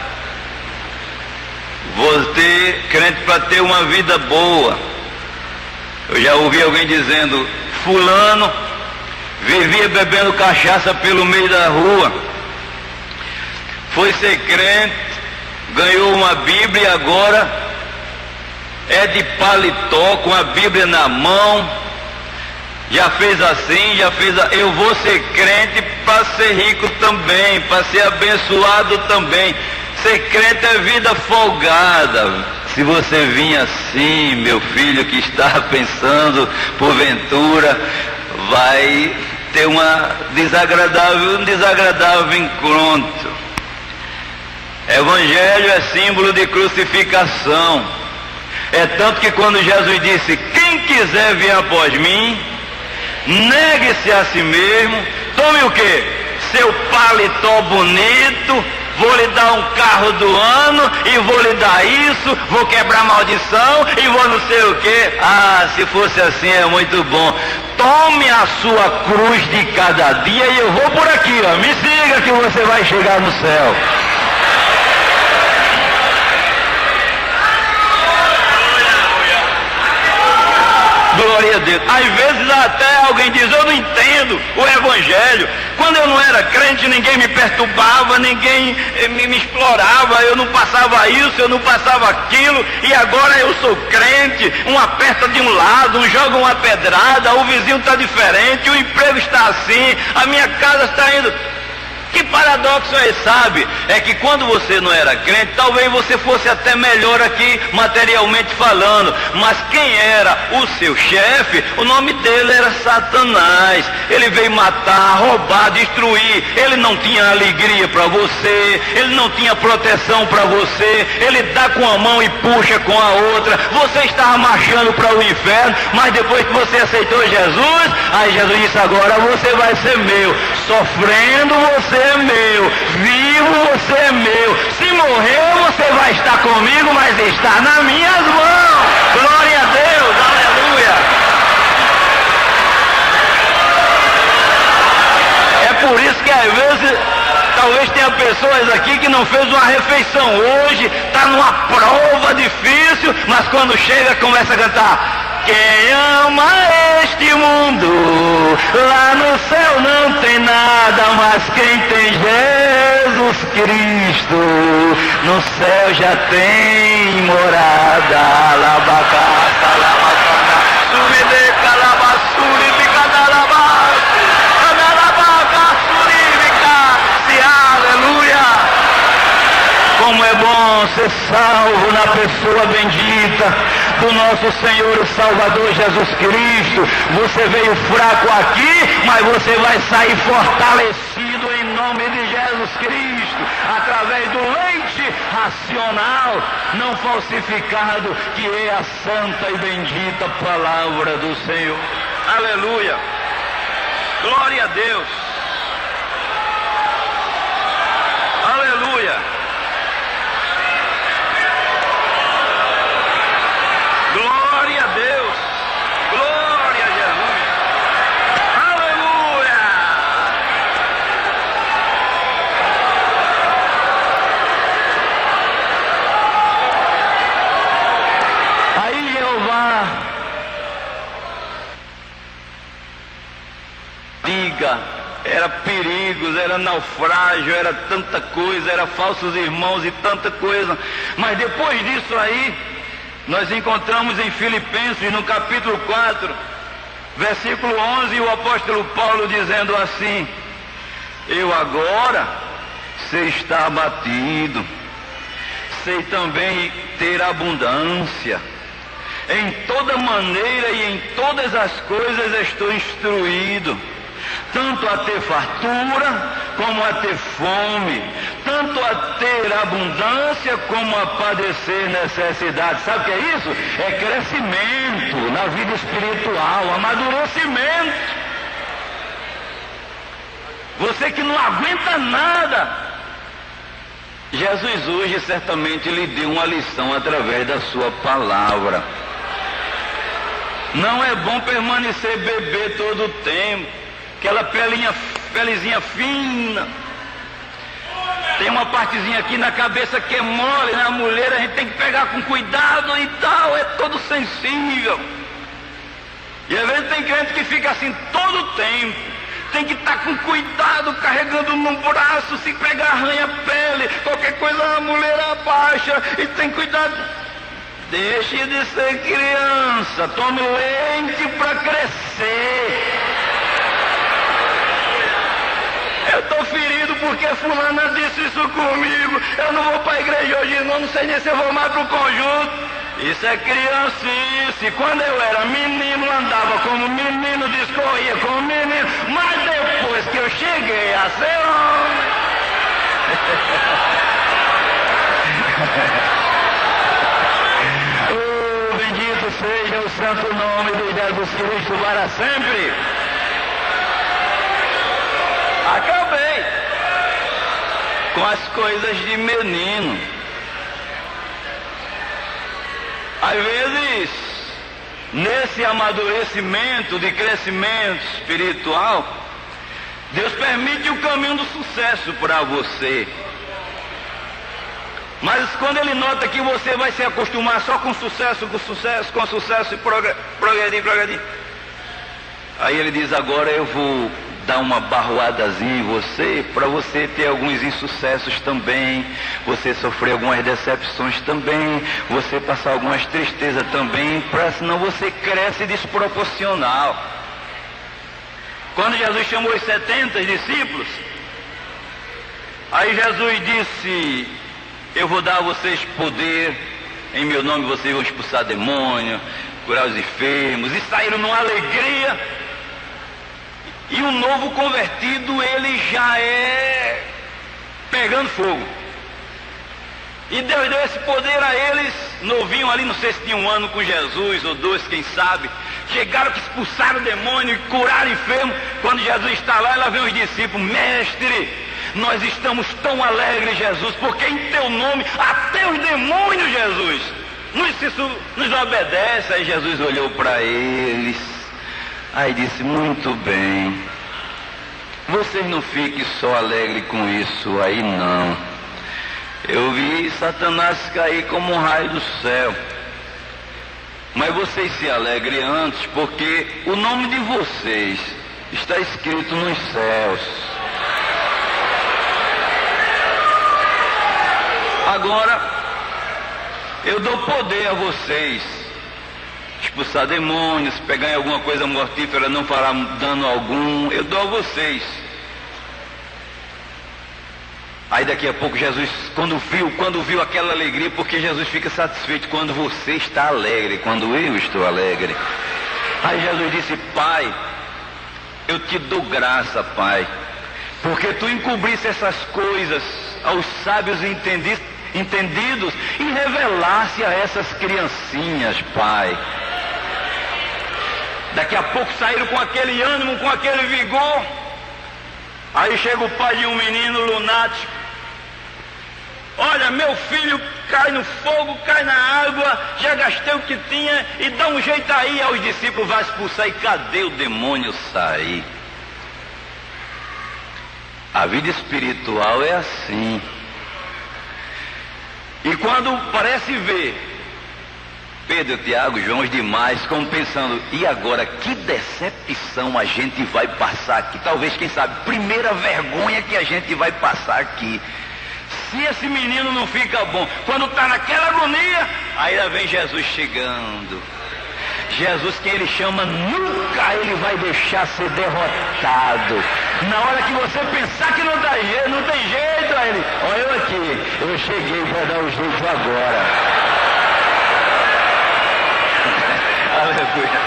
vou ser crente para ter uma vida boa. Eu já ouvi alguém dizendo, fulano vivia bebendo cachaça pelo meio da rua, foi ser crente, ganhou uma Bíblia e agora é de paletó com a Bíblia na mão, já fez assim, eu vou ser crente para ser rico também, para ser abençoado também. Ser crente é vida folgada. Se você vinha assim, meu filho que está pensando, porventura, vai ter um desagradável encontro. Evangelho é símbolo de crucificação. É tanto que quando Jesus disse, quem quiser vir após mim, negue-se a si mesmo, tome o quê? Seu paletó bonito, vou lhe dar um carro do ano, e vou lhe dar isso, vou quebrar maldição, e vou não sei o quê. Ah, se fosse assim é muito bom. Tome a sua cruz de cada dia e eu vou por aqui, ó. Me siga que você vai chegar no céu. Glória a Deus. Às vezes até alguém diz, eu não entendo o Evangelho. Quando eu não era crente, ninguém me perturbava, ninguém me explorava, eu não passava isso, eu não passava aquilo, e agora eu sou crente, um aperta de um lado, um joga uma pedrada, o vizinho está diferente, o emprego está assim, a minha casa está indo... Que paradoxo é esse, sabe? É que quando você não era crente, talvez você fosse até melhor aqui, materialmente falando, mas quem era o seu chefe, o nome dele era Satanás. Ele veio matar, roubar, destruir. Ele não tinha alegria para você, ele não tinha proteção para você, ele dá com a mão e puxa com a outra. Você estava marchando para o inferno, mas depois que você aceitou Jesus, aí Jesus disse, agora você vai ser meu. Sofrendo, você é meu, vivo, você é meu, se morrer você vai estar comigo, mas está nas minhas mãos. Glória a Deus, aleluia. É por isso que às vezes talvez tenha pessoas aqui que não fez uma refeição hoje, está numa prova difícil, mas quando chega começa a cantar. Quem ama este mundo, lá no céu não tem nada, mas quem tem Jesus Cristo, no céu já tem morada. Alabacaça, alabacaça. bom ser salvo na pessoa bendita do nosso Senhor e Salvador Jesus Cristo. Você veio fraco aqui, mas você vai sair fortalecido em nome de Jesus Cristo, através do leite racional, não falsificado, que é a santa e bendita palavra do Senhor. Aleluia! Glória a Deus! Aleluia! Glória a Deus! Glória a Jesus! Aleluia! Aí Jeová era perigos, era naufrágio, era tanta coisa, era falsos irmãos e tanta coisa. Mas depois disso aí, nós encontramos em Filipenses, no capítulo 4, versículo 11, o apóstolo Paulo dizendo assim: eu agora sei estar abatido, sei também ter abundância, em toda maneira e em todas as coisas estou instruído, tanto a ter fartura como a ter fome, tanto a ter abundância como a padecer necessidade. Sabe o que é isso? É crescimento na vida espiritual, amadurecimento. Você que não aguenta nada, Jesus hoje certamente lhe deu uma lição através da sua palavra. Não é bom permanecer bebê todo o tempo, aquela pelezinha fina, tem uma partezinha aqui na cabeça que é mole, na mulher a gente tem que pegar com cuidado e tal, é todo sensível. E às vezes tem crente que fica assim todo o tempo, tem que estar com cuidado, carregando no braço, se pegar arranha a pele, qualquer coisa a mulher abaixa, e tem cuidado. Deixe de ser criança, tome leite para crescer. Eu estou ferido porque fulana disse isso comigo. Eu não vou para a igreja hoje não sei nem se eu vou mais para o conjunto. Isso é criancice. Quando eu era menino, andava como menino, discorria como menino. Mas depois que eu cheguei a ser homem... Oh, bendito seja o santo nome de Jesus Cristo para sempre. Acabei com as coisas de menino. Às vezes, nesse amadurecimento de crescimento espiritual, Deus permite o caminho do sucesso para você. Mas quando Ele nota que você vai se acostumar só com sucesso e progredir, aí Ele diz: agora eu vou dar uma barroadazinha em você, para você ter alguns insucessos também, você sofrer algumas decepções também, você passar algumas tristezas também, para senão você cresce desproporcional. Quando Jesus chamou os 70 discípulos, aí Jesus disse: eu vou dar a vocês poder, em meu nome vocês vão expulsar demônio, curar os enfermos, e saíram numa alegria. E o novo convertido, ele já é pegando fogo. E Deus deu esse poder a eles, novinho ali, não sei se tinha 1 ano com Jesus, ou 2, quem sabe. Chegaram que expulsaram o demônio e curaram o enfermo. Quando Jesus está lá, lá vem os discípulos: mestre, nós estamos tão alegres, Jesus, porque em teu nome até os demônios, Jesus, nos obedece. Aí Jesus olhou para eles, aí disse: muito bem, vocês não fiquem só alegres com isso aí não. Eu vi Satanás cair como um raio do céu, mas vocês se alegrem antes, porque o nome de vocês está escrito nos céus. Agora eu dou poder a vocês, expulsar demônios, pegar em alguma coisa mortífera, não fará dano algum. Eu dou a vocês. Aí daqui a pouco Jesus, quando viu aquela alegria, porque Jesus fica satisfeito quando você está alegre, quando eu estou alegre. Aí Jesus disse: Pai, eu te dou graça, Pai, porque tu encobriste essas coisas aos sábios entendidos e revelaste a essas criancinhas, Pai. Daqui a pouco saíram com aquele ânimo, com aquele vigor. Aí chega o pai de um menino lunático. Olha, meu filho cai no fogo, cai na água, já gastei o que tinha e dá um jeito aí. Aos discípulos vai expulsar e cadê o demônio sair? A vida espiritual é assim. E quando parece ver Pedro, Tiago, João, os demais, como pensando, e agora que decepção a gente vai passar aqui? Talvez, quem sabe, primeira vergonha que a gente vai passar aqui. Se esse menino não fica bom, quando está naquela agonia, aí lá vem Jesus chegando. Jesus, que ele chama, nunca ele vai deixar ser derrotado. Na hora que você pensar que não tem jeito, aí ele, olha eu aqui, eu cheguei para dar o jeito agora. Aleluia.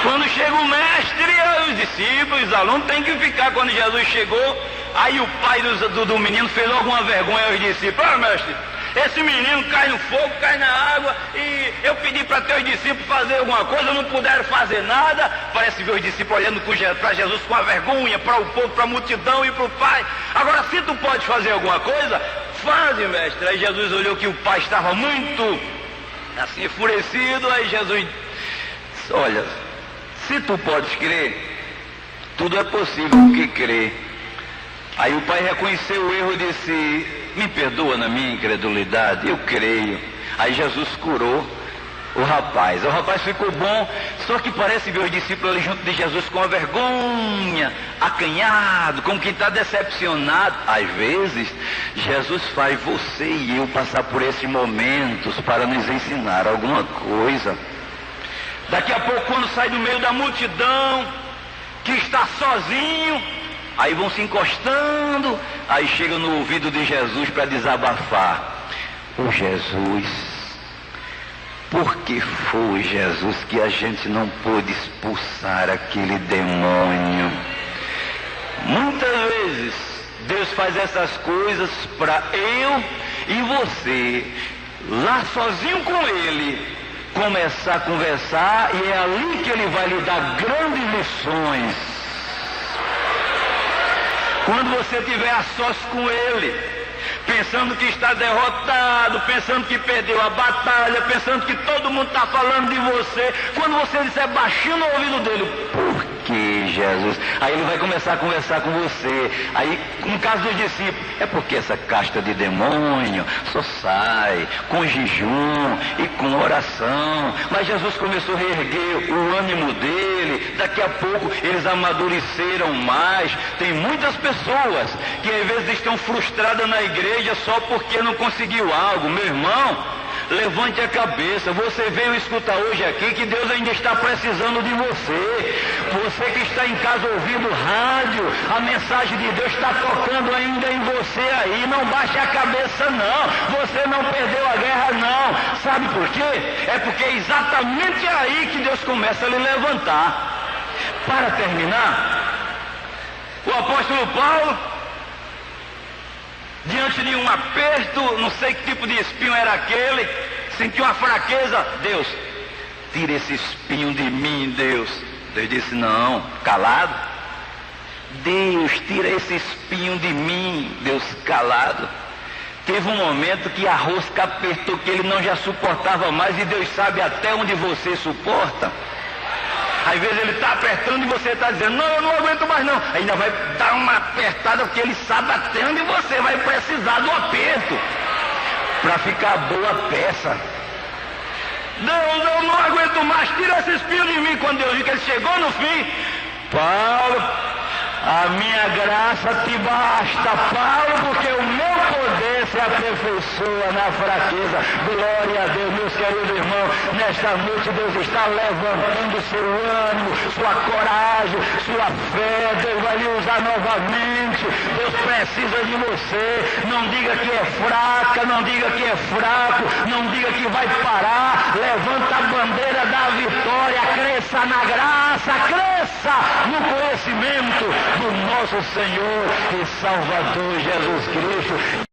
Quando chega o mestre, os discípulos, os alunos têm que ficar. Quando Jesus chegou, aí o pai do menino fez logo uma vergonha aos discípulos: ah, mestre, esse menino cai no fogo, cai na água, e eu pedi para teus discípulos fazer alguma coisa, não puderam fazer nada. Parece ver os discípulos olhando para Jesus com a vergonha, para o povo, para a multidão e para o pai. Agora, se tu pode fazer alguma coisa, faz, mestre. Aí Jesus olhou que o pai estava muito assim enfurecido. Aí Jesus disse: olha, se tu podes crer, tudo é possível que crê. Aí o pai reconheceu o erro e disse: me perdoa na minha incredulidade, eu creio. Aí Jesus curou o rapaz. O rapaz ficou bom, só que parece ver os discípulos ali junto de Jesus com a vergonha, acanhado, como quem está decepcionado. Às vezes, Jesus faz você e eu passar por esses momentos para nos ensinar alguma coisa. Daqui a pouco, quando sai do meio da multidão, que está sozinho, aí vão se encostando, aí chega no ouvido de Jesus para desabafar. Ô Jesus, por que foi, Jesus, que a gente não pôde expulsar aquele demônio? Muitas vezes Deus faz essas coisas para eu e você, lá sozinho com Ele, começar a conversar, e é ali que Ele vai lhe dar grandes lições. Quando você estiver a sós com Ele, pensando que está derrotado, pensando que perdeu a batalha, pensando que todo mundo está falando de você, quando você disser baixinho no ouvido dele: por que, Jesus? Aí ele vai começar a conversar com você. Aí, no caso dos discípulos, é porque essa casta de demônio só sai com jejum e com oração. Mas Jesus começou a reerguer o ânimo dele. Daqui a pouco eles amadureceram mais. Tem muitas pessoas que às vezes estão frustradas na igreja só porque não conseguiu algo. Meu irmão, levante a cabeça. Você veio escutar hoje aqui que Deus ainda está precisando de você. Você que está em casa ouvindo rádio, a mensagem de Deus está tocando ainda em você aí. Não baixe a cabeça não. Você não perdeu a guerra não. Sabe por quê? É porque é exatamente aí que Deus começa a lhe levantar. Para terminar, o apóstolo Paulo, diante de um aperto, não sei que tipo de espinho era aquele, sentiu uma fraqueza. Deus, tira esse espinho de mim, Deus. Deus disse: não, calado. Deus, tira esse espinho de mim, Deus, calado. Teve um momento que a rosca apertou, que ele não já suportava mais, e Deus sabe até onde você suporta. Às vezes ele está apertando e você está dizendo: não, eu não aguento mais não. Ainda vai dar uma apertada, porque ele sabe até onde você vai precisar do aperto para ficar boa a peça. Deus, eu não aguento mais, tira esse espinho de mim. Quando Deus viu que ele chegou no fim, Paulo, A minha graça te basta, Paulo, porque o meu poder se aperfeiçoa na fraqueza. Glória a Deus, meus queridos irmãos. Nesta noite Deus está levantando seu ânimo, sua coragem, sua fé. Deus vai lhe usar novamente. Deus precisa de você. Não diga que é fraca, não diga que é fraco, não diga que vai parar. Levanta a bandeira da vitória, cresça na graça, cresça no conhecimento do nosso Senhor e Salvador Jesus Cristo.